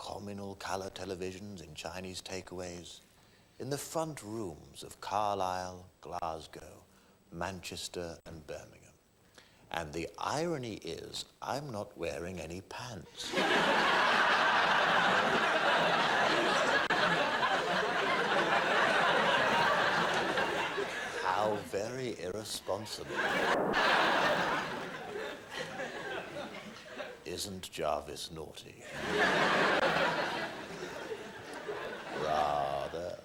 communal colour televisions in Chinese takeaways, in the front rooms of Carlisle, Glasgow, Manchester and Birmingham. And the irony is, I'm not wearing any pants. How very irresponsible. Isn't Jarvis naughty? Rather.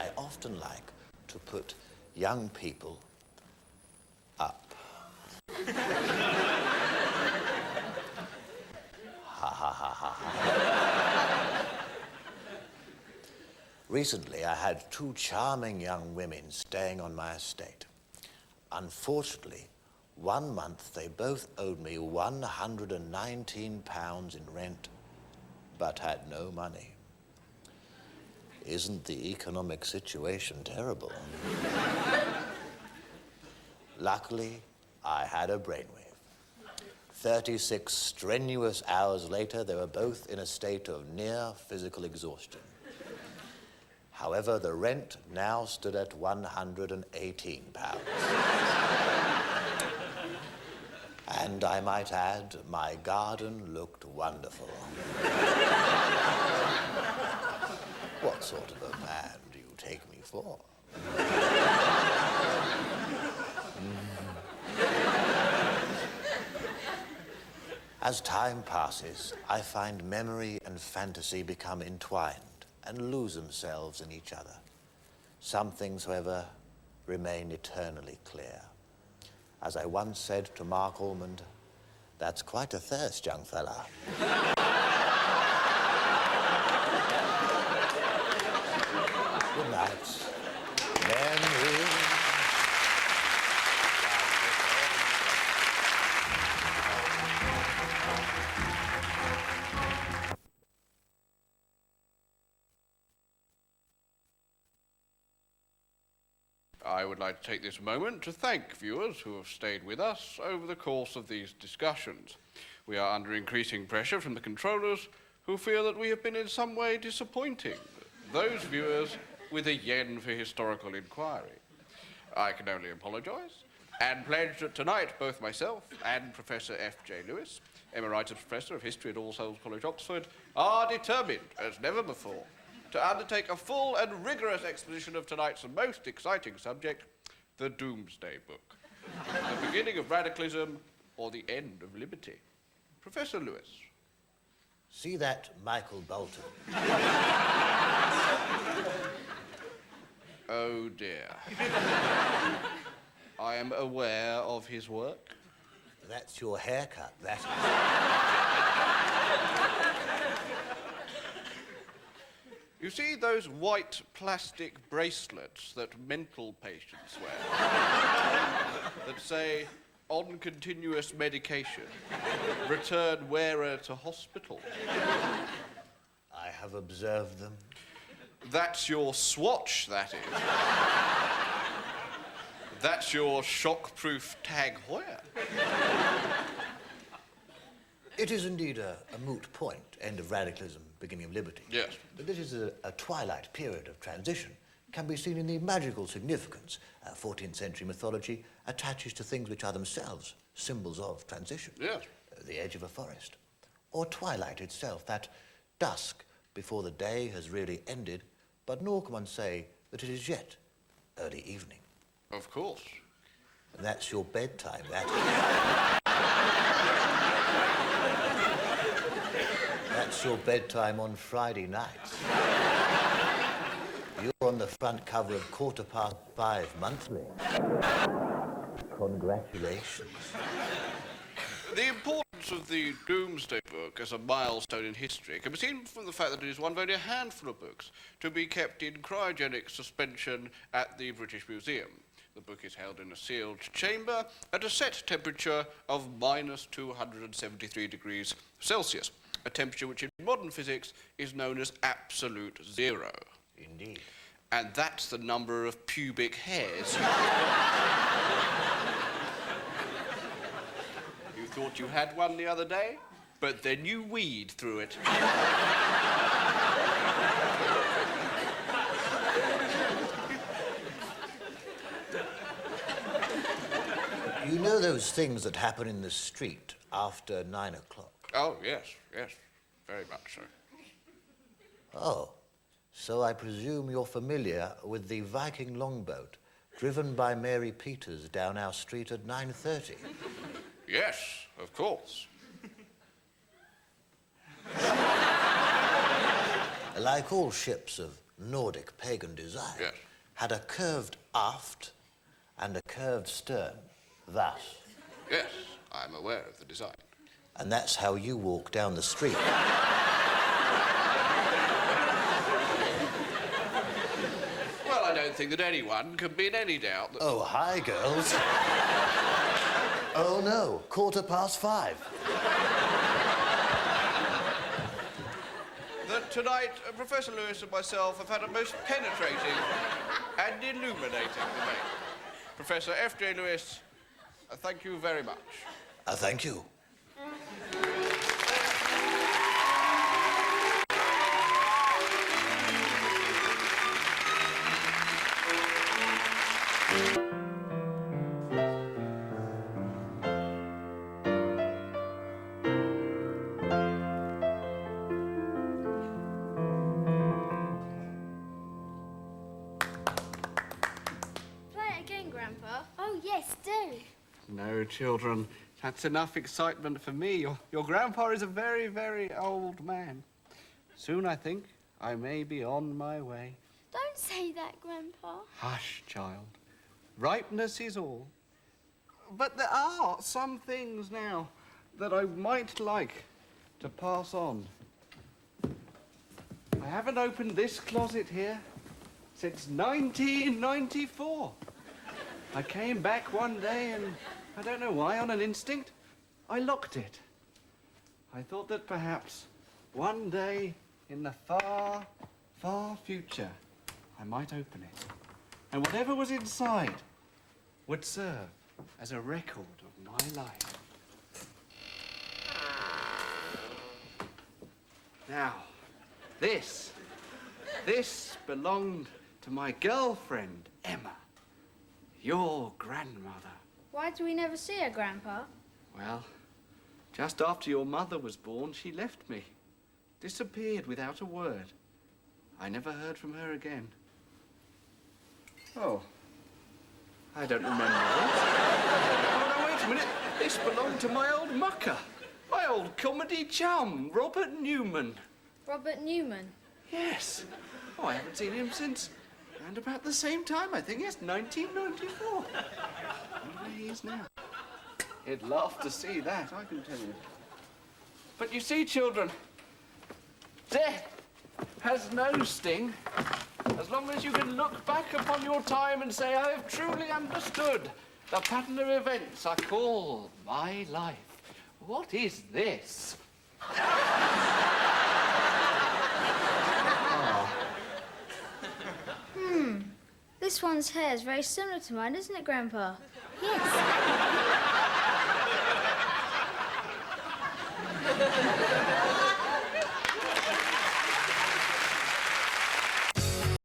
I often like to put young people up. Ha ha ha ha ha. Recently, I had two charming young women staying on my estate. Unfortunately, 1 month they both owed me £119 in rent, but had no money. Isn't the economic situation terrible? Luckily, I had a brainwave. 36 strenuous hours later, they were both in a state of near physical exhaustion. However, the rent now stood at £118. And I might add, my garden looked wonderful. What sort of a man do you take me for? As time passes, I find memory and fantasy become entwined and lose themselves in each other. Some things, however, remain eternally clear. As I once said to Mark Almond, that's quite a thirst, young fella. Good night. Memory. I would like to take this moment to thank viewers who have stayed with us over the course of these discussions. We are under increasing pressure from the controllers who feel that we have been in some way disappointing those viewers with a yen for historical inquiry. I can only apologise and pledge that tonight both myself and Professor F.J. Lewis, Emeritus Professor of History at All Souls College, Oxford, are determined, as never before, to undertake a full and rigorous exposition of tonight's most exciting subject, the Doomsday Book. The beginning of radicalism or the end of liberty. Professor Lewis. See that Michael Bolton? Oh dear. I am aware of his work. That's your haircut, that is. You see those white plastic bracelets that mental patients wear? That say, on continuous medication, return wearer to hospital? I have observed them. That's your swatch, that is. That's your shockproof Tag Heuer. It is indeed a moot point, end of radicalism, beginning of liberty. Yes. But this is a twilight period of transition. Can be seen in the magical significance 14th century mythology attaches to things which are themselves symbols of transition. Yes. The edge of a forest. Or twilight itself, that dusk before the day has really ended, but nor can one say that it is yet early evening. Of course. And that's your bedtime, that is. That's your bedtime on Friday nights. You're on the front cover of 5:15 Monthly. Congratulations. The importance of the Doomsday Book as a milestone in history can be seen from the fact that it is one of only a handful of books to be kept in cryogenic suspension at the British Museum. The book is held in a sealed chamber at a set temperature of -273 degrees Celsius, a temperature which in modern physics is known as absolute zero. Indeed. And that's the number of pubic hairs. thought you had one the other day, but then you weed through it. You know those things that happen in the street after 9 o'clock? Oh, yes, yes, very much so. Oh, so I presume you're familiar with the Viking longboat driven by Mary Peters down our street at 9:30? Yes, of course. Like all ships of Nordic pagan design, Yes. had a curved aft and a curved stern, thus. Yes, I'm aware of the design. And that's how you walk down the street. Well, I don't think that anyone can be in any doubt that... Oh, hi, girls. Oh, no, 5:15. That tonight, Professor Lewis and myself have had a most penetrating and illuminating debate. Professor F.J. Lewis, thank you very much. Thank you. Grandpa? Oh, yes, do. No, children. That's enough excitement for me. Your grandpa is a very, very old man. Soon, I think, I may be on my way. Don't say that, Grandpa. Hush, child. Ripeness is all. But there are some things now that I might like to pass on. I haven't opened this closet here since 1994. I came back one day and, I don't know why, on an instinct, I locked it. I thought that perhaps one day in the far, far future, I might open it. And whatever was inside would serve as a record of my life. Now, this belonged to my girlfriend, Emma. Your grandmother. Why do we never see her, Grandpa? Well, just after your mother was born, she left me. Disappeared without a word. I never heard from her again. Oh. I don't remember this. Oh, no, wait a minute. This belonged to my old mucker. My old comedy chum, Robert Newman. Robert Newman? Yes. Oh, I haven't seen him since... and about the same time, I think. Yes, 1994. Where he is now. He'd laugh to see that, I can tell you. But you see, children, death has no sting as long as you can look back upon your time and say, I have truly understood the pattern of events I call my life. What is this? This one's hair is very similar to mine, isn't it, Grandpa? Yes.